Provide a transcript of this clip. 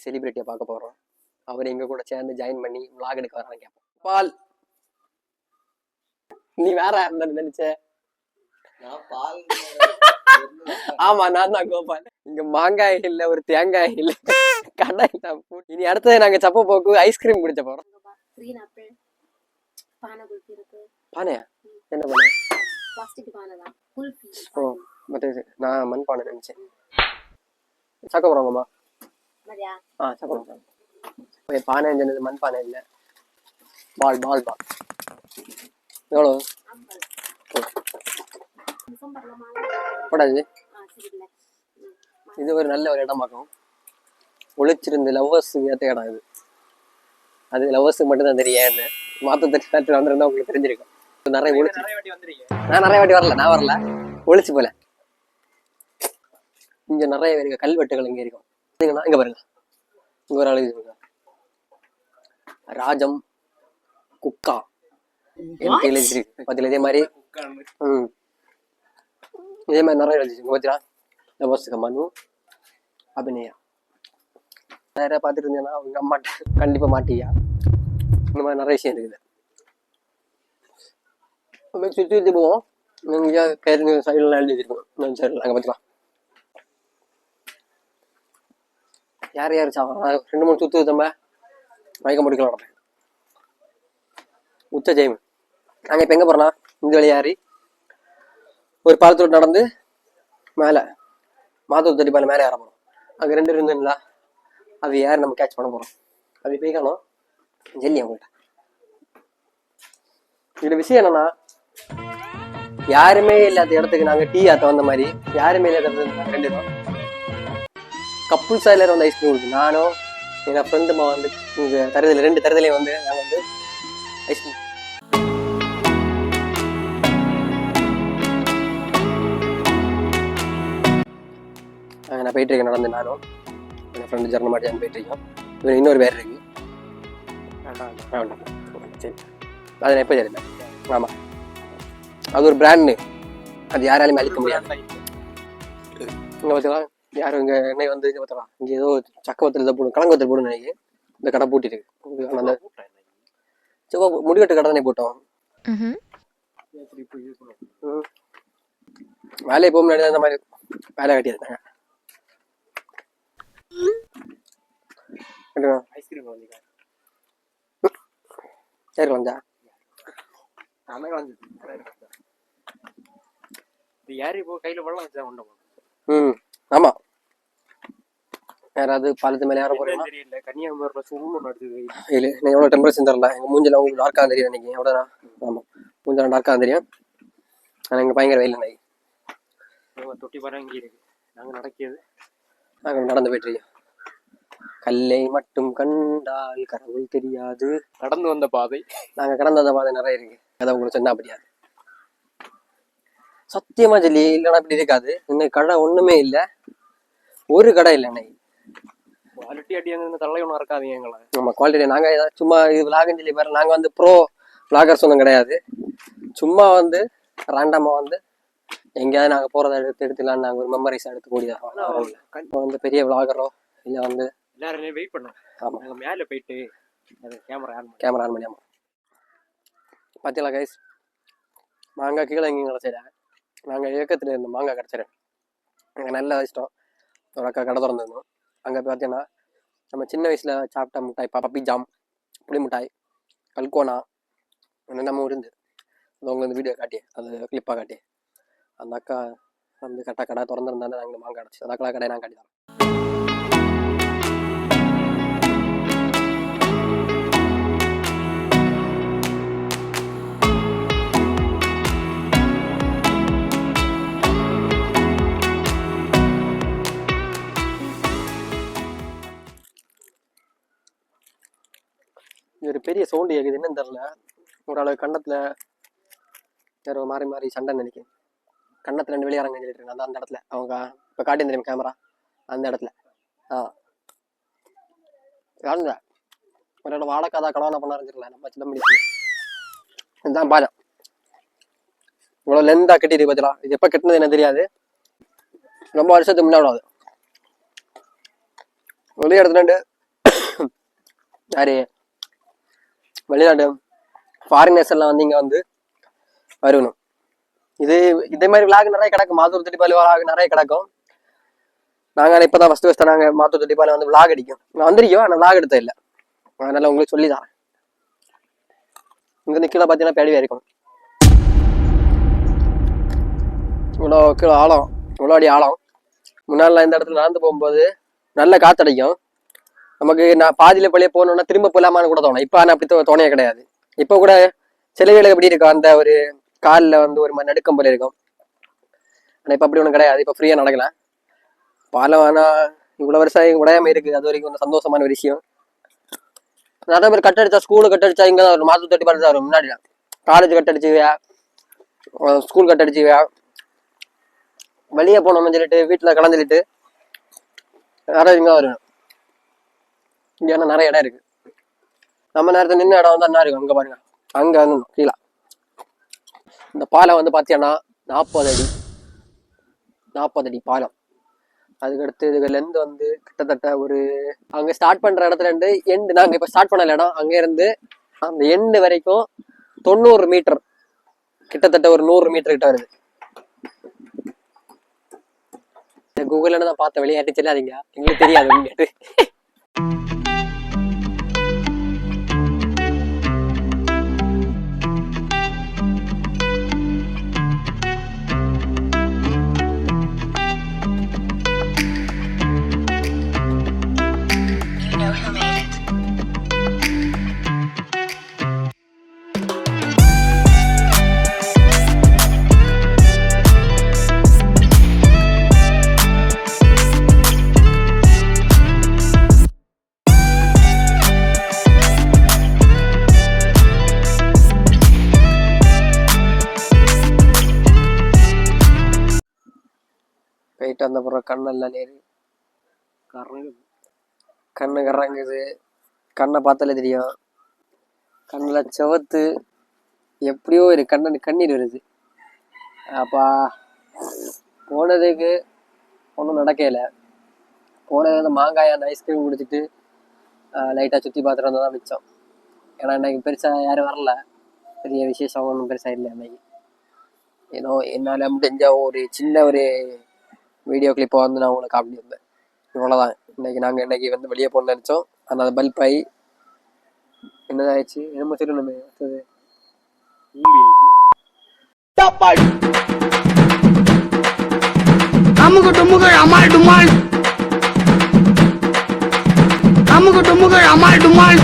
செலிபிரிட்டியை பார்க்க போகிறோம். அவர் எங்கள் கூட சேர்ந்து ஜாயின் பண்ணி விளாக் எடுக்க வரான்னு கேட்போம். பால், நீ வேற நினைச்ச? ஆமா, நான் தான் கோபால். இங்க மாங்காய் இல்ல, ஒரு தேங்காய் இல்ல, கடை. இனி அடுத்தது நாங்க சப்ப போக்கு ஐஸ்கிரீம் குடிச்ச போறோம். பானையா? என்ன பானை? ஓ, மற்றது நான் மண் பானை நினைச்சேன். சக்க போறோங்கம்மா. சக்க போறோம். பானை இருந்தது, மண் பானை இல்லை. பால் பால் பால் எவ்வளோ போடாது. இது ஒரு நல்ல ஒரு இடமாக்கும். ஒழிச்சிருந்து லவ்வர்ஸுக்கு ஏற்ற இடம் இது. அது லவ்வர்ஸுக்கு மட்டும்தான் தெரியும். ஏன்னு மாத்தத்தை வந்திருந்தா உங்களுக்கு தெரிஞ்சிருக்கும். நிறைய ஒழிச்சு, நான் நிறைய வாட்டி வரல, நான் வரல, ஒழிச்சு போல. இங்க நிறைய இருக்கு, கல்வெட்டுகள் இங்க இருக்கும். இங்க பாருங்க, இங்க ஒரு அழகு இருக்கு, ராஜம் குக்கா எழுதிருக்கு பத்தில. இதே மாதிரி இதே மாதிரி நிறைய எழுதிருக்கு. பார்த்தீங்களா? லவ்வர்ஸுக்கு மனு அபிநயா நிறைய பார்த்துட்டு இருந்தேன்னா உங்க அம்மாட்ட கண்டிப்பா மாட்டியா. இந்த மாதிரி நிறைய விஷயம் இருக்குது. சுற்றி சுற்றி போவோம். நீங்க கயிறு சைடுலாம் எழுதி வச்சிருக்கோம். சைடில் அங்கே பார்த்துக்கலாம். யார் யார் சாப்பிட்றா? 2-3 சுற்று தம்ப மயக்க முடிக்கலாம். நடப்பேன் உச்ச ஜெயம். நாங்கள் இப்போ எங்கே போகிறோன்னா, இந்த வழி ஏறி ஒரு பாலத்தோடு நடந்து மேலே மாத்தூர் தட்டி பால மேலே ஏற போகிறோம். அங்கே 2 இருந்துங்களா, அது யார் நம்ம கேட்ச் பண்ண போகிறோம். அது போய் காணும் ஜெல்லி அவங்கள்ட்ட. இதில் விஷயம் என்னன்னா, யாருமே இல்லாத இடத்துக்கு நாங்கள் டீ ஆற்ற வந்த மாதிரி, யாருமே இல்லாத இடத்துக்கு 2 தான் கப்புள் சைடில் வந்து ஐஸ்கிரீம் கொடுக்கு. நானும் எங்கள் ஃப்ரெண்டுமா வந்து இங்கே தருதல் 2 தருதலையும் வந்து நாங்கள் வந்து ஐஸ்கிரீம். நான் போயிட்டு இருக்கேன் நடந்து. நானும் என் ஃப்ரெண்டு ஜர்ன மாட்டியான்னு போயிட்டு இருக்கோம். இவன் இன்னொரு பேர் இருக்கு. சரி, அது நான் எப்போ தெரியுது. ஆமாம், அது ஒரு பிராண்டு, அது யாராலையும் அழிக்க முடியாது. இங்கே பார்த்தீங்களா, யாரும் இங்கே எண்ணெய் வந்து இங்கே பார்த்தலாம். இங்கே ஏதோ சக்கவத்தில் இதை போடும், கலங்கத்தில் போடும் நினைக்கி. இந்த கடை பூட்டிருக்கு. அந்த முடிவெட்டு கடை தானே போட்டோம். வேலையை போக முன்னாடி அந்த மாதிரி வேலை கட்டியிருந்தாங்க. சரி வந்தா ஆமா, யாராவது பாலத்து மேல யாரும் போறீங்க? இல்ல, நீங்க எவ்வளவு டெம்பரேச்சர் தெரியல. எங்க மூஞ்சில உங்களுக்கு டார்க்கா தெரியும் நினைக்கிறேன். எவ்வளோண்ணா? ஆமா, மூஞ்சில டார்க்கா தெரியும். ஆனா இங்க பயங்கர வெயில் நாய். தொட்டி பரங்கி இருக்கு. நாங்க நடந்து போயிட்டு இருக்கோம். கல்லை மட்டும் கண்டால் கடவுள் தெரியாது. கடந்து வந்த பாதை, நாங்க கடந்து வந்த பாதை நிறைய இருக்கு. அதை உங்களுக்கு சொன்னா அப்படியாது. சத்தியமா சொல்லி இல்லைன்னா அப்படி இருக்காது. இன்னைக்கு கடை ஒண்ணுமே இல்லை, ஒரு கடை இல்லை. இன்னைக்கு குவாலிட்டி அடி தலை ஒன்றும் இருக்காதீங்க எங்களை. ஆமா, குவாலிட்டி. நாங்க சும்மா இது விளாகுன்னு சொல்லி பாரு. நாங்க வந்து ப்ரோ விளாகர்ஸ் ஒன்றும் கிடையாது. சும்மா வந்து ரேண்டமா வந்து எங்கேயாவது நாங்க போறதை எடுத்துலான்னு நாங்க ஒரு மெமரிஸ் எடுத்து கூடியதான். வந்து பெரிய விளாகரோ இல்லை வந்து எல்லாரும் வெயிட் பண்ணோம். ஆமா, மேலே போயிட்டு கேமரா ஆன் பண்ணி. ஆமா, பார்த்தீங்களா கைஸ், மாங்காய் கீழே எங்களை சரி. நாங்கள் இயக்கத்தில் இருந்த மாங்காய் கிடச்சிறேன். அங்கே நல்லா இஷ்டம். ஒரு அக்கா கடை திறந்துருந்தோம். அங்கே பார்த்தீங்கன்னா நம்ம சின்ன வயசில் சாப்பிட்ட மிட்டாய், பப்பி ஜாம், புளி மிட்டாய், கல்கோனா, என்னென்னமோ இருந்து அது உங்க வந்து வீடியோ காட்டி, அது கிளிப்பாக காட்டி, அந்த அக்கா வந்து கரெக்டாக கடை திறந்துருந்தாலும் நாங்கள் மாங்காய் கிடச்சி அந்த அக்கா கடையை நான் காட்டி தரோம். ஒரு பெரிய சவுண்டு கேட்குது, என்னன்னு தெரில. ஓரளவு கண்டத்தில் யாரோ மாறி மாறி சண்டை நினைக்கிறேன். கண்டத்தில் 2 வெளியாரங்க சொல்லிட்டு இருக்காங்க. அந்த இடத்துல அவங்க இப்போ காட்டி தெரியும் கேமரா, அந்த இடத்துல. யாருங்க ஒரு வாடக்காதா கலவான பண்ண ஆரம்பிச்சிடல. நம்ம சின்ன முடியாது. இதுதான் பாலம். இவ்வளோ லென்தா கட்டிட்டு பார்த்தலாம். இது எப்போ கட்டினது என்ன தெரியாது. ரொம்ப வருஷத்துக்கு முன்னாடி வெளியே எடுத்துட்டு யாரு வெளிநாட்டு ஃபாரினர்ஸ் எல்லாம் வந்து இங்க வந்து வரணும். இதே மாதிரி விளாக் நிறைய கிடக்கும். மாத்தூர் தொட்டிப்பாலி விளாக் நிறைய கிடக்கும். நாங்க இப்பதான் ஃபர்ஸ்ட் நாங்க மாத்தூர் தொட்டிப்பாலி வந்து விளாக் அடிக்கும். நான் வந்திருக்கோம், ஆனா விளாக் எடுத்த இல்லை. அதனால உங்களுக்கு சொல்லிதான். இங்க நிக்கல பாத்தீங்கன்னா பேடியா இருக்கும். இவ்வளோ கிலோ ஆழம், இவ்வளோ அடி ஆழம். முன்னாள் இந்த இடத்துல நடந்து போகும்போது நல்ல காத்தடிக்கும். நமக்கு நான் பாதியில பள்ளியே போகணும்னா திரும்ப போலாமான்னு கூட தோணும். இப்ப ஆனா அப்படி தோணையே கிடையாது. இப்ப கூட சிலைகளுக்கு எப்படி இருக்கும், அந்த ஒரு காலில் வந்து ஒரு மாதிரி நடுக்கம் போல இருக்கும். ஆனா இப்ப அப்படி ஒன்றும் கிடையாது. இப்ப ஃப்ரீயா நடக்கலாம். பாலம் ஆனா இவ்வளவு வருஷம் உடையாம இருக்கு. அது வரைக்கும் ஒரு சந்தோஷமான ஒரு விஷயம். நிறைய பேர் கட்டடிச்சா, ஸ்கூலு கட்டடிச்சா இங்க தான் வரும். மாத்து தொட்டி பாலி தான் வரும். முன்னாடி காலேஜ் கட்டடிச்சுவியா, ஸ்கூல் கட்டடிச்சுவியா, வெளியே போனோம்னு சொல்லிட்டு வீட்டுல கலந்துட்டு நிறைய இங்க வரும். இங்க ஏன்னா நிறைய இடம் இருக்கு. நம்ம நேரத்துல நின்று இடம் வந்து அண்ணா இருக்கும். அங்க பாருங்க, அங்க வந்து கீழே இந்த பாலம் வந்து பாத்தீங்கன்னா 40 அடி பாலம். அதுக்கடுத்து இதுல இருந்து வந்து கிட்டத்தட்ட ஒரு அங்க ஸ்டார்ட் பண்ற இடத்துல இருந்து எண்டு, நாங்க இப்ப ஸ்டார்ட் பண்ணல இடம், அங்க இருந்து அந்த எண்டு வரைக்கும் 90 மீட்டர், கிட்டத்தட்ட ஒரு 100 மீட்டர் கிட்ட வருது. கூகுள்ல தான் பார்த்த விளையாட்டு சொல்லாதீங்க, எங்களுக்கு தெரியாது விளையாட்டு. போயிட்டு வந்த பிறகு கண்ணெல்லாம் நேரு கண்ணு கறங்குது. கண்ணை பார்த்தாலே தெரியும். கண்ணுல செவத்து எப்படியோ ஒரு கண்ணீர் வருது. அப்பா போனதுக்கு ஒன்றும் நடக்கல. போனது அந்த மாங்காய் அந்த ஐஸ்கிரீம் குடிச்சிட்டு லைட்டாக சுற்றி பார்த்துட்டு வந்தால் தான் மிச்சம். ஏன்னா இன்னைக்கு பெருசாக யாரும் வரல, பெரிய விசேஷம் ஒன்றும் பெருசாக இல்லை. அன்னைக்கு ஏதோ என்னால் முடிஞ்ச ஒரு சின்ன ஒரு வீடியோ கிளிப்பை வந்து நான் உங்களுக்கு காப்பி இருந்தேன். இவ்வளோதான். இன்னைக்கு வந்து வெளியே போகணும்னு நினச்சோம். ஆனால் பல்ப் ஆகி என்னதாயிடுச்சு, என்னமோ சொல்லணுமே, அமுக்கு டுமுகள் அமால் டுமால், அமுக்கு டுமுகள் அமால் டுமால்.